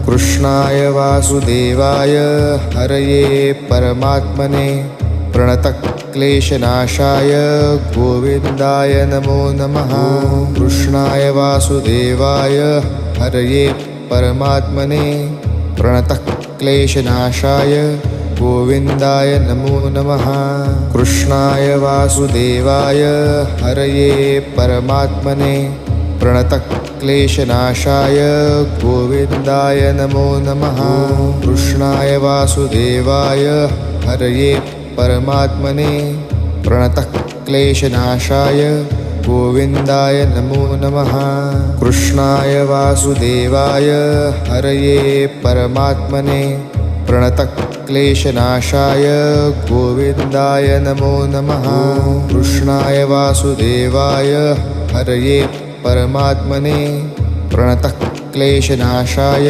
कृष्णाय वासुदेवाय हरये परमात्मने प्रणतक्लेशनाशाय गोविन्दाय नमो नमः। कृष्णाय वासुदेवाय हरये परमात्मने प्रणतक्लेशनाशाय गोविन्दाय नमो नमः। कृष्णाय वासुदेवाय हरये परमात्मने प्रणतक्लेशनाशाय गोविन्दाय नमो नमः। कृष्णाय वासुदेवाय हरये परमात्मने प्रणतक्लेशनाशाय गोविन्दाय नमो नमः। कृष्णाय वासुदेवाय हरये परमात्मने प्रणतक्लेशनाशाय गोविन्दाय नमो नमः। कृष्णाय वासुदेवाय हरये परमात्मने प्रणतक्लेशनाशाय